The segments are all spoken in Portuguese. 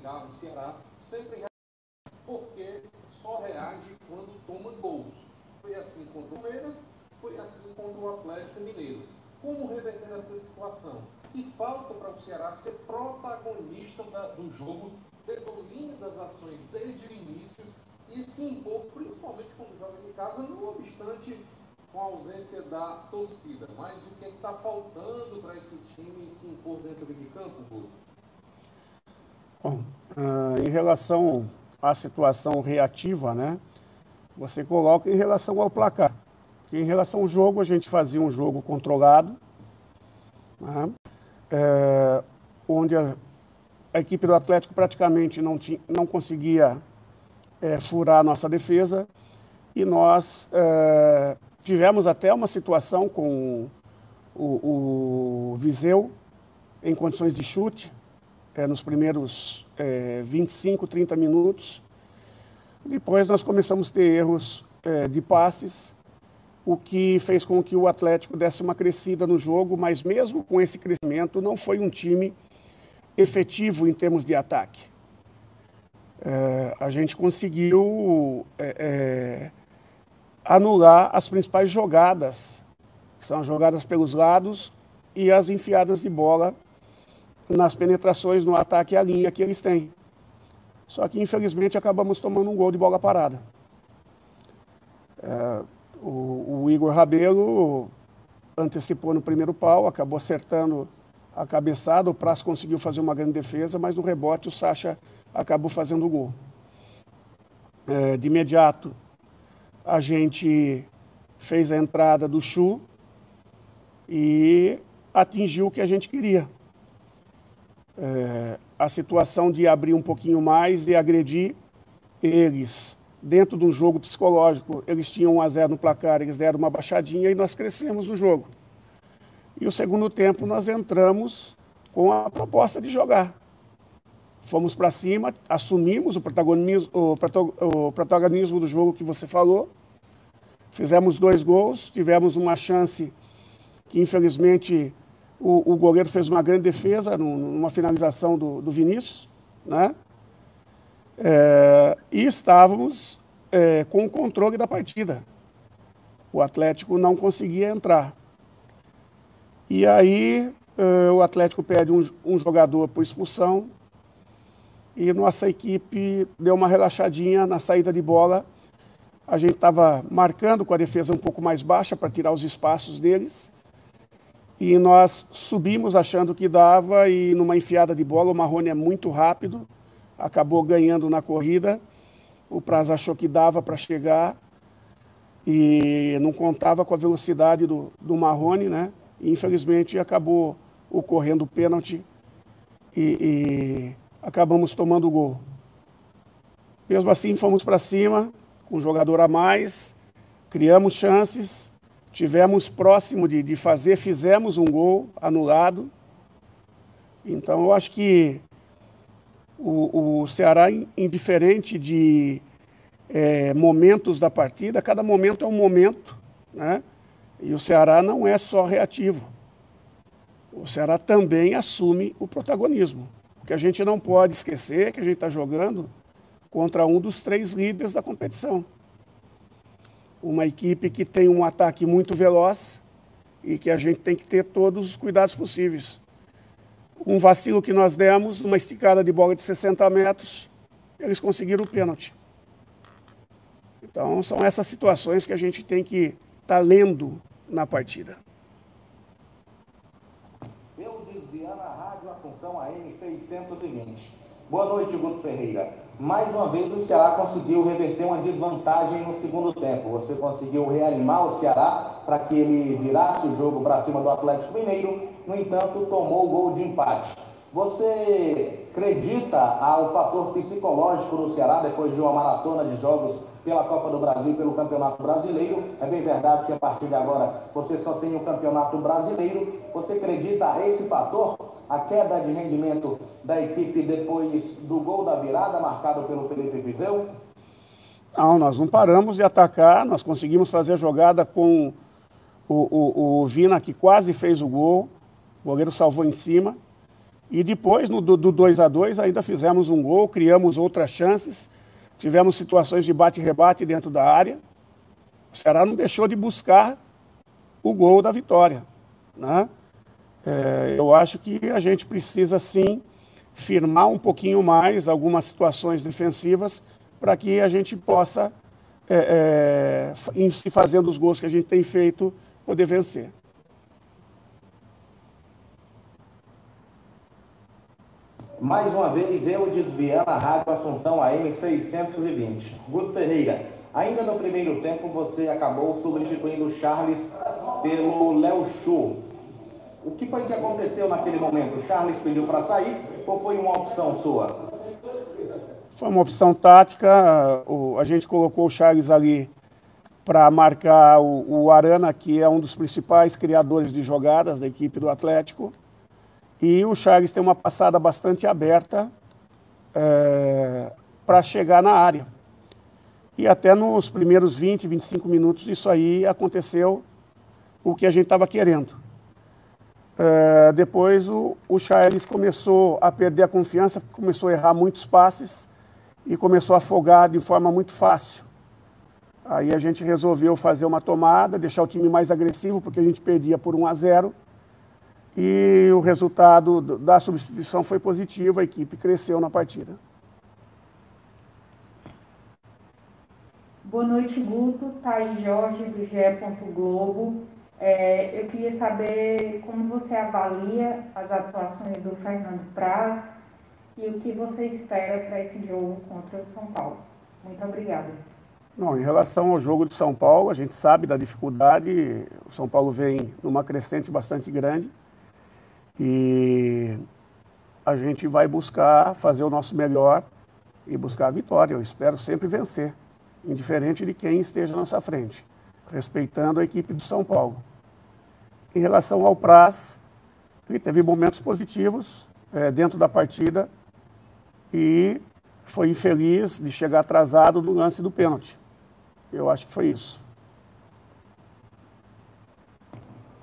já no Ceará sempre reage, porque só reage quando toma gols. Foi assim contra o Palmeiras, foi assim contra o Atlético Mineiro. Como reverter essa situação? Que falta para o Ceará ser protagonista do jogo, ter domínio das ações desde o início e se impor, principalmente quando joga em casa, não obstante com a ausência da torcida. Mas o que está faltando para esse time se impor dentro de campo, Bruno? Bom, em relação à situação reativa, né, você coloca em relação ao placar. Porque em relação ao jogo, a gente fazia um jogo controlado, né, onde a equipe do Atlético praticamente não conseguia furar a nossa defesa, e nós tivemos até uma situação com o Viseu em condições de chute, nos primeiros 25, 30 minutos. Depois nós começamos a ter erros de passes, o que fez com que o Atlético desse uma crescida no jogo, mas mesmo com esse crescimento não foi um time efetivo em termos de ataque. A gente conseguiu anular as principais jogadas, que são as jogadas pelos lados e as enfiadas de bola nas penetrações no ataque e a linha que eles têm. Só que, infelizmente, acabamos tomando um gol de bola parada. O Igor Rabelo antecipou no primeiro pau, acabou acertando a cabeçada, o Praz conseguiu fazer uma grande defesa, mas no rebote o Sacha acabou fazendo o gol. De imediato, a gente fez a entrada do Chu e atingiu o que a gente queria. A situação de abrir um pouquinho mais e agredir eles dentro de um jogo psicológico. Eles tinham 1-0 no placar, eles deram uma baixadinha e nós crescemos no jogo. E o segundo tempo nós entramos com a proposta de jogar. Fomos para cima, assumimos o protagonismo do jogo que você falou, fizemos 2 gols, tivemos uma chance que infelizmente o goleiro fez uma grande defesa numa finalização do Vinícius, né? E estávamos com o controle da partida. O Atlético não conseguia entrar. E aí o Atlético pede um jogador por expulsão e nossa equipe deu uma relaxadinha na saída de bola. A gente estava marcando com a defesa um pouco mais baixa para tirar os espaços deles. E nós subimos achando que dava, e numa enfiada de bola, o Marrone é muito rápido, acabou ganhando na corrida. O Praz achou que dava para chegar e não contava com a velocidade do Marrone, né? E, infelizmente, acabou ocorrendo o pênalti e acabamos tomando o gol. Mesmo assim, fomos para cima, com um jogador a mais, criamos chances. Tivemos próximo de fazer, fizemos um gol anulado. Então, eu acho que o Ceará, indiferente de momentos da partida, cada momento é um momento, né? E o Ceará não é só reativo. O Ceará também assume o protagonismo. Porque a gente não pode esquecer que a gente está jogando contra um dos 3 líderes da competição. Uma equipe que tem um ataque muito veloz e que a gente tem que ter todos os cuidados possíveis. Um vacilo que nós demos, uma esticada de bola de 60 metros, eles conseguiram o pênalti. Então, são essas situações que a gente tem que estar lendo na partida. Pelo Desviar a Rádio Assunção AM 620. Boa noite, Guto Ferreira. Mais uma vez o Ceará conseguiu reverter uma desvantagem no segundo tempo. Você conseguiu reanimar o Ceará para que ele virasse o jogo para cima do Atlético Mineiro. No entanto, tomou o gol de empate. Você acredita ao fator psicológico no Ceará depois de uma maratona de jogos pela Copa do Brasil e pelo Campeonato Brasileiro? É bem verdade que a partir de agora você só tem o Campeonato Brasileiro. Você acredita a esse fator? A queda de rendimento da equipe depois do gol da virada marcado pelo Felipe Viseu? Não, nós não paramos de atacar, nós conseguimos fazer a jogada com o Vina, que quase fez o gol, o goleiro salvou em cima, E depois, do 2-2, ainda fizemos um gol, criamos outras chances, tivemos situações de bate-rebate dentro da área. O Ceará não deixou de buscar o gol da vitória, né? Eu acho que a gente precisa, sim, firmar um pouquinho mais algumas situações defensivas para que a gente possa, em se fazendo os gols que a gente tem feito, poder vencer. Mais uma vez, eu desviando a Rádio Assunção AM 620. Guto Ferreira, ainda no primeiro tempo você acabou substituindo o Charles pelo Léo Chu. O que foi que aconteceu naquele momento? O Charles pediu para sair ou foi uma opção sua? Foi uma opção tática. A gente colocou o Charles ali para marcar o Arana, que é um dos principais criadores de jogadas da equipe do Atlético. E o Charles tem uma passada bastante aberta para chegar na área. E até nos primeiros 20, 25 minutos, isso aí aconteceu o que a gente estava querendo. Depois o Charles começou a perder a confiança, começou a errar muitos passes e começou a afogar de forma muito fácil. Aí a gente resolveu fazer uma tomada, deixar o time mais agressivo, porque a gente perdia por 1-0. E o resultado da substituição foi positivo, a equipe cresceu na partida. Boa noite, Guto. Thaís Jorge, do GE. Globo. Eu queria saber como você avalia as atuações do Fernando Praz e o que você espera para esse jogo contra o São Paulo. Muito obrigada. Não, em relação ao jogo de São Paulo, a gente sabe da dificuldade. O São Paulo vem numa crescente bastante grande. E a gente vai buscar fazer o nosso melhor e buscar a vitória. Eu espero sempre vencer, indiferente de quem esteja à nossa frente, respeitando a equipe do São Paulo. Em relação ao Praz, ele teve momentos positivos dentro da partida e foi infeliz de chegar atrasado no lance do pênalti. Eu acho que foi isso.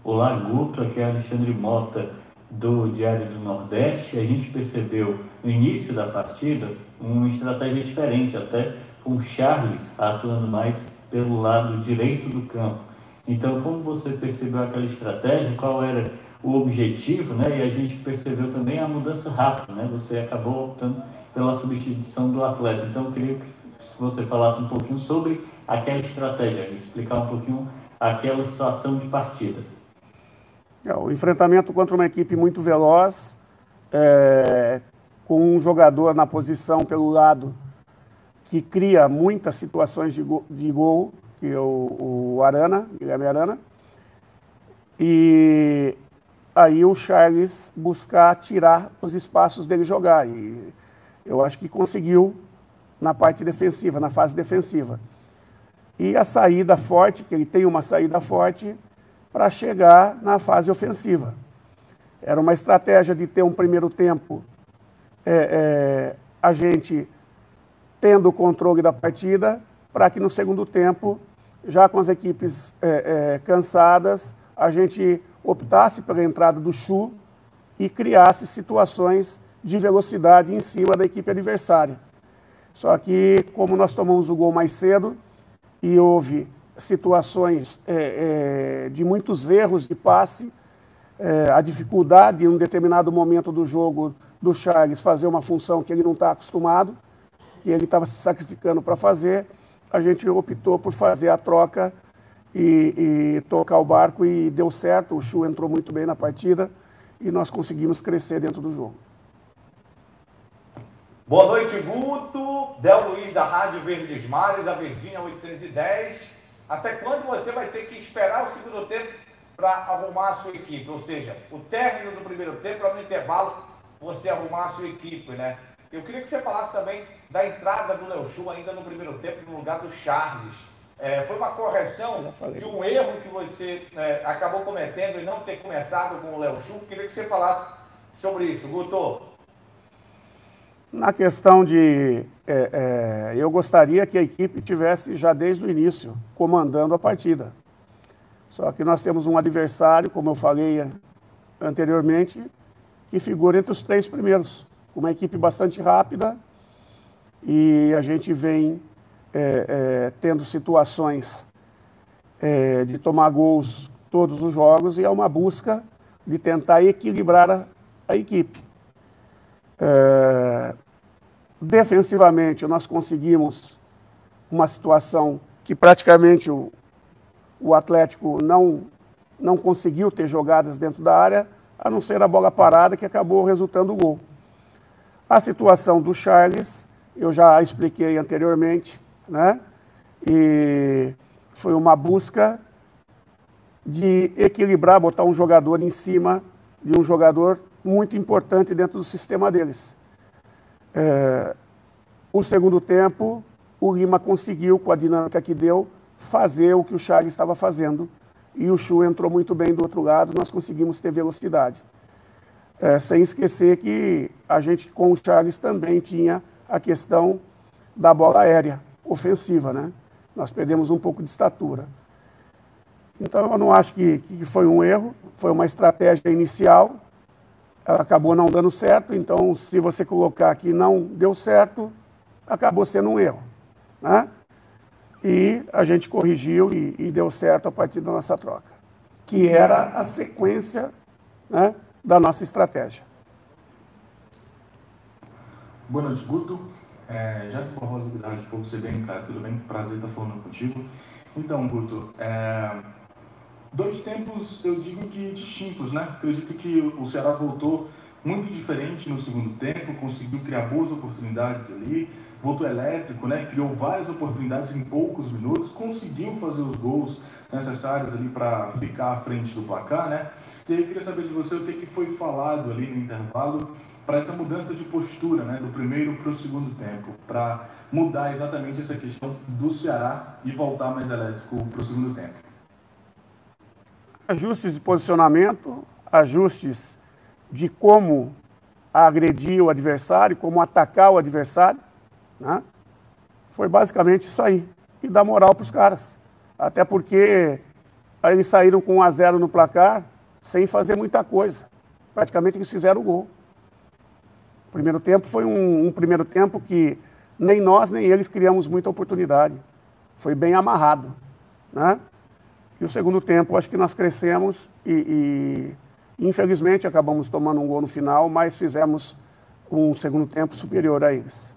Olá, Guto, aqui é Alexandre Mota, do Diário do Nordeste. A gente percebeu no início da partida uma estratégia diferente, até com o Charles atuando mais pelo lado direito do campo. Então, como você percebeu aquela estratégia, qual era o objetivo, né? E a gente percebeu também a mudança rápida, né? Você acabou optando pela substituição do atleta. Então, eu queria que você falasse um pouquinho sobre aquela estratégia, explicar um pouquinho aquela situação de partida. O enfrentamento contra uma equipe muito veloz, com um jogador na posição pelo lado que cria muitas situações de gol, que é o Arana, Guilherme Arana. E aí o Charles buscar tirar os espaços dele jogar. E eu acho que conseguiu na parte defensiva, na fase defensiva. E a saída forte, que ele tem uma saída forte, para chegar na fase ofensiva. Era uma estratégia de ter um primeiro tempo, a gente tendo o controle da partida, para que no segundo tempo, já com as equipes cansadas, a gente optasse pela entrada do Chu e criasse situações de velocidade em cima da equipe adversária. Só que, como nós tomamos o gol mais cedo e houve situações de muitos erros de passe, a dificuldade em um determinado momento do jogo do Charles fazer uma função que ele não está acostumado, que ele estava se sacrificando para fazer, a gente optou por fazer a troca e tocar o barco e deu certo. O Chu entrou muito bem na partida e nós conseguimos crescer dentro do jogo. Boa noite, Guto. Del Luiz da Rádio Verdes Mares, a Verdinha 810. Até quando você vai ter que esperar o segundo tempo para arrumar a sua equipe? Ou seja, o término do primeiro tempo para no intervalo você arrumar a sua equipe, né? Eu queria que você falasse também da entrada do Léo Chu ainda no primeiro tempo no lugar do Charles. Foi uma correção de um erro que você acabou cometendo e não ter começado com o Léo Chu. Queria que você falasse sobre isso, Guto. Na questão de... eu gostaria que a equipe tivesse já desde o início comandando a partida. Só que nós temos um adversário, como eu falei anteriormente, que figura entre os 3 primeiros. Uma equipe bastante rápida e a gente vem tendo situações de tomar gols todos os jogos e é uma busca de tentar equilibrar a equipe. Defensivamente, nós conseguimos uma situação que praticamente o Atlético não conseguiu ter jogadas dentro da área, a não ser a bola parada que acabou resultando o gol. A situação do Charles, eu já expliquei anteriormente, né? E foi uma busca de equilibrar, botar um jogador em cima de um jogador muito importante dentro do sistema deles. O segundo tempo, o Lima conseguiu, com a dinâmica que deu, fazer o que o Charles estava fazendo. E o Chu entrou muito bem do outro lado, nós conseguimos ter velocidade. Sem esquecer que a gente, com o Charles, também tinha a questão da bola aérea, ofensiva, né? Nós perdemos um pouco de estatura. Então, eu não acho que foi um erro, foi uma estratégia inicial, ela acabou não dando certo, então, se você colocar que não deu certo, acabou sendo um erro, né? E a gente corrigiu e deu certo a partir da nossa troca, que era a sequência, né, da nossa estratégia. Boa noite, Guto. Jéssica Barroso, da Rádio Fogo, você bem, cara? Tudo bem? Prazer estar falando contigo. Então, Guto, 2 tempos, eu digo que distintos, né? Acredito que o Ceará voltou muito diferente no segundo tempo, conseguiu criar boas oportunidades ali, voltou elétrico, né? Criou várias oportunidades em poucos minutos, conseguiu fazer os gols necessários ali para ficar à frente do placar, né? E aí eu queria saber de você o que foi falado ali no intervalo para essa mudança de postura, né? Do primeiro para o segundo tempo, para mudar exatamente essa questão do Ceará e voltar mais elétrico para o segundo tempo. Ajustes de posicionamento, ajustes de como agredir o adversário, como atacar o adversário, né? Foi basicamente isso aí. E dar moral para os caras. Até porque eles saíram com 1-0 no placar sem fazer muita coisa. Praticamente eles fizeram o gol. O primeiro tempo foi um primeiro tempo que nem nós nem eles criamos muita oportunidade. Foi bem amarrado, né? E o segundo tempo, acho que nós crescemos e infelizmente acabamos tomando um gol no final, mas fizemos um segundo tempo superior a eles.